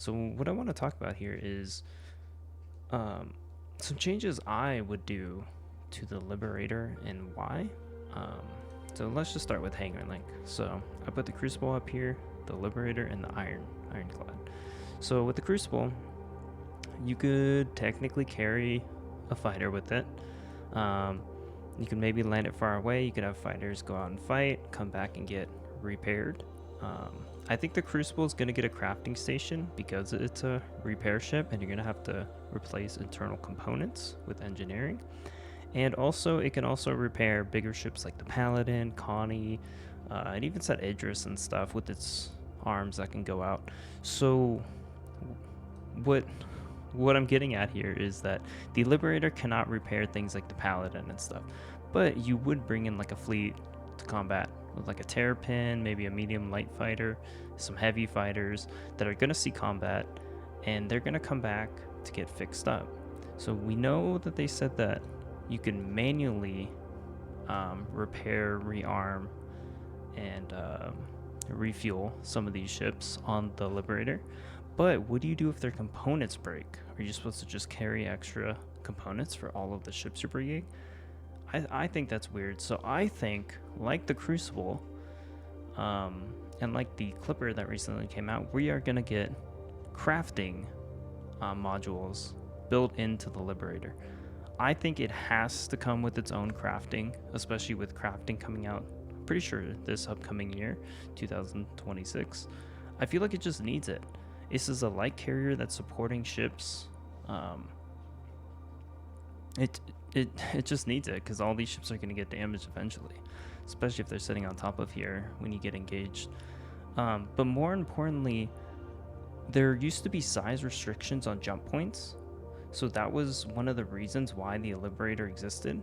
So what I want to talk about here is um, some changes I would do to the Liberator and why. Um, so let's just start with Hanger Link. So I put the Crucible up here, the Liberator, and the Ironclad. So with the Crucible, you could technically carry a fighter with it. Um, you can maybe land it far away. You could have fighters go out and fight, come back and get repaired. I think the Crucible is going to get a crafting station because it's a repair ship and you're going to have to replace internal components with engineering. And also, it can also repair bigger ships like the Paladin, Connie, and even set Idris and stuff with its arms that can go out. So, what what I'm getting at here is that the Liberator cannot repair things like the Paladin and stuff, but you would bring in like a fleet to combat with like a Terrapin, maybe a medium light fighter, some heavy fighters that are going to see combat, and they're going to come back to get fixed up. So we know that they said that you can manually repair, rearm, and refuel some of these ships on the Liberator. But what do you do if their components break? Are you supposed to just carry extra components for all of the ships you're bringing? I think that's weird. So I think, like the Crucible, and like the Clipper that recently came out, we are going to get crafting modules built into the Liberator. I think it has to come with its own crafting, especially with crafting coming out, I'm pretty sure this upcoming year, 2026. I feel like it just needs it. This is a light carrier that's supporting ships. It just needs it because all these ships are going to get damaged eventually, especially if they're sitting on top of here when you get engaged. But more importantly, there used to be size restrictions on jump points, so that was one of the reasons why the Liberator existed.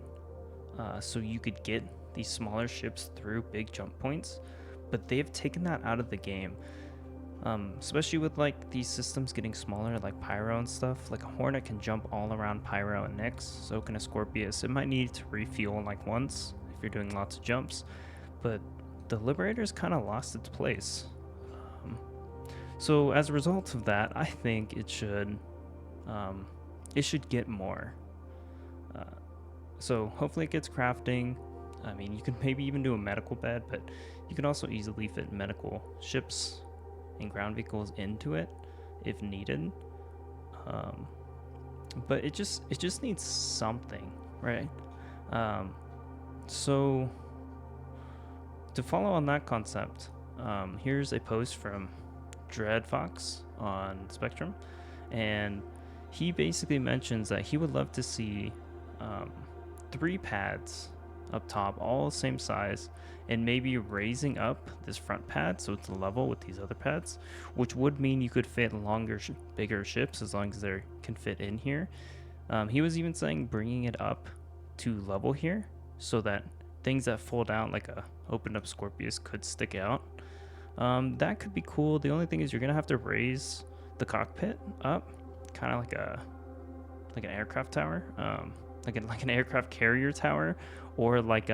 So you could get these smaller ships through big jump points, but they've taken that out of the game. Especially with like these systems getting smaller, like Pyro and stuff. Like a Hornet can jump all around Pyro and Nyx, so can a Scorpius. It might need to refuel like once if you're doing lots of jumps, but the Liberator's kind of lost its place. So as a result of that, I think it should get more. So hopefully it gets crafting. I mean, you could maybe even do a medical bed, but you can also easily fit medical ships and ground vehicles into it if needed. But it just needs something, right? So to follow on that concept, here's a post from Dreadfox on Spectrum, and he basically mentions that he would love to see 3 pads up top, all same size, and maybe raising up this front pad so it's level with these other pads, which would mean you could fit longer, bigger ships as long as they can fit in here. He was even saying bringing it up to level here so that things that fold out like a opened up Scorpius could stick out. That could be cool. The only thing is you're gonna have to raise the cockpit up, kind of like an aircraft tower, like an aircraft carrier tower, or like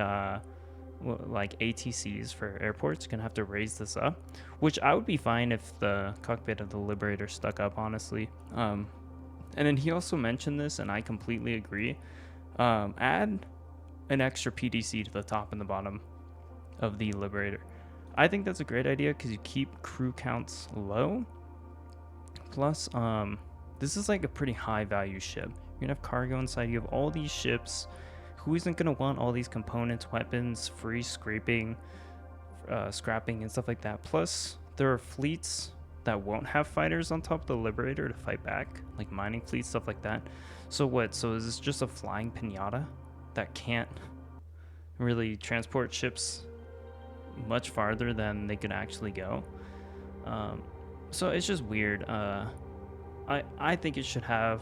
ATCs for airports. You're gonna have to raise this up, which I would be fine if the cockpit of the Liberator stuck up, honestly. And then he also mentioned this, and I completely agree. Add an extra PDC to the top and the bottom of the Liberator. I think that's a great idea because you keep crew counts low. Plus, this is like a pretty high value ship. You're gonna have cargo inside. You have all these ships. Who isn't gonna want all these components, weapons, free scrapping, and stuff like that? Plus, there are fleets that won't have fighters on top of the Liberator to fight back, like mining fleets, stuff like that. So what? So is this just a flying pinata that can't really transport ships much farther than they can actually go? So it's just weird. I think it should have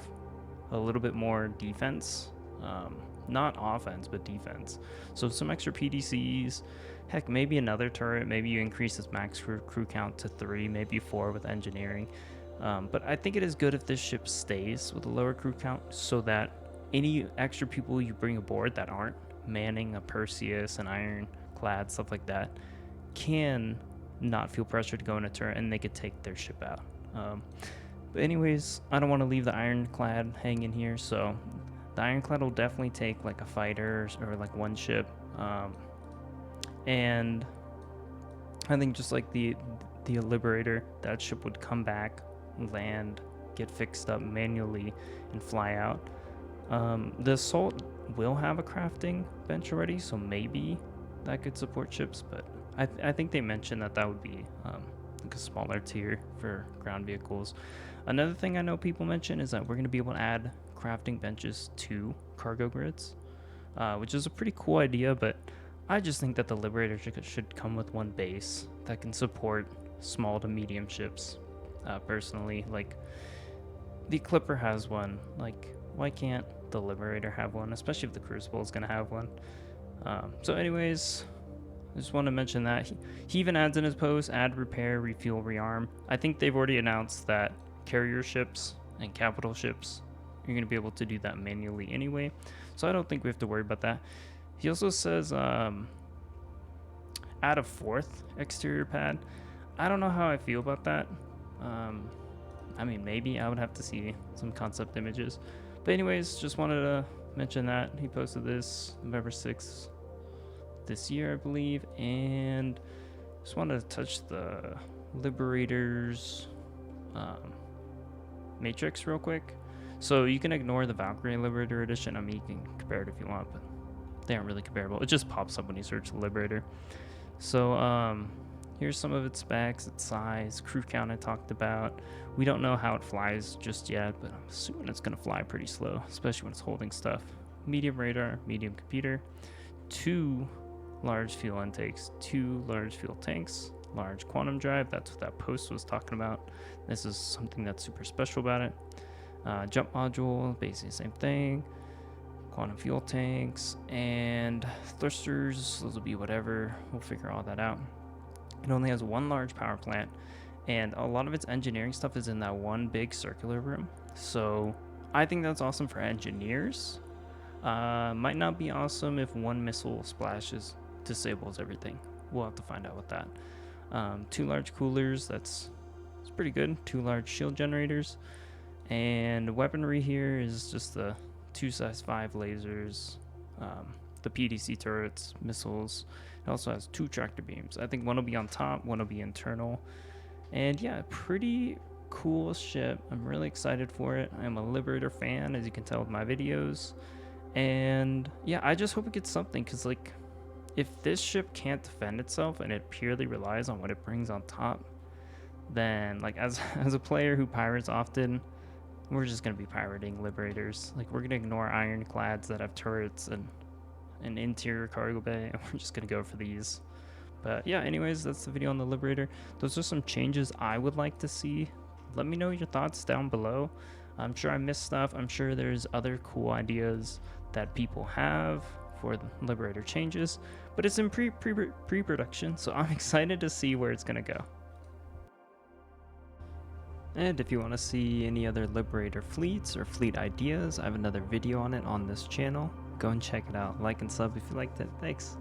a little bit more defense, not offense but defense. So some extra PDCs, heck, maybe another turret. Maybe you increase its max crew count to 3, maybe 4 with engineering. But I think it is good if this ship stays with a lower crew count so that any extra people you bring aboard that aren't manning a Perseus, an Ironclad, stuff like that, can not feel pressure to go in a turret and they could take their ship out. But anyways, I don't want to leave the Ironclad hanging here, so the Ironclad will definitely take like a fighter or like one ship, and I think just like the Liberator, that ship would come back, land, get fixed up manually, and fly out. The Assault will have a crafting bench already, so maybe that could support ships, but I think they mentioned that would be like a smaller tier for ground vehicles. Another thing I know people mention is that we're going to be able to add crafting benches to cargo grids, which is a pretty cool idea, but I just think that the Liberator should come with one base that can support small to medium ships. Personally, like the Clipper has one, like why can't the Liberator have one, especially if the Crucible is going to have one. So anyways, I just want to mention that he even adds in his post, add, repair, refuel, rearm. I think they've already announced that carrier ships and capital ships, you're going to be able to do that manually anyway, so I don't think we have to worry about that. He also says add a 4th exterior pad. I don't know how I feel about that. I mean, maybe I would have to see some concept images, but anyways, just wanted to mention that he posted this November 6th this year, I believe, and just wanted to touch the Liberator's matrix real quick. So you can ignore the Valkyrie Liberator edition. I mean, you can compare it if you want, but they aren't really comparable. It just pops up when you search the Liberator. So here's some of its specs, its size, crew count I talked about. We don't know how it flies just yet, but I'm assuming it's going to fly pretty slow, especially when it's holding stuff. Medium radar, medium computer, 2 large fuel intakes, 2 large fuel tanks, large quantum drive. That's what that post was talking about. This is something that's super special about it. Jump module, basically the same thing. Quantum fuel tanks and thrusters, those will be whatever. We'll figure all that out. It only has 1 large power plant, and a lot of its engineering stuff is in that one big circular room. So I think that's awesome for engineers. Might not be awesome if one missile splashes, disables everything. We'll have to find out with that. 2 large coolers, it's pretty good. 2 large shield generators, and weaponry here is just the 2 size 5 lasers, the PDC turrets, missiles. It also has 2 tractor beams. I think one will be on top, one will be internal. And yeah, pretty cool ship. I'm really excited for it. I'm a Liberator fan, as you can tell with my videos. And yeah, I just hope it gets something, because like, if this ship can't defend itself and it purely relies on what it brings on top, then like as a player who pirates often, we're just going to be pirating Liberators. Like, we're going to ignore Ironclads that have turrets and an interior cargo bay, and we're just going to go for these. But yeah, anyways, that's the video on the Liberator. Those are some changes I would like to see. Let me know your thoughts down below. I'm sure I missed stuff. I'm sure there's other cool ideas that people have for the Liberator changes, but it's in pre-production, so I'm excited to see where it's going to go. And if you want to see any other Liberator fleets or fleet ideas, I have another video on it on this channel. Go and check it out. Like and sub if you liked it. Thanks.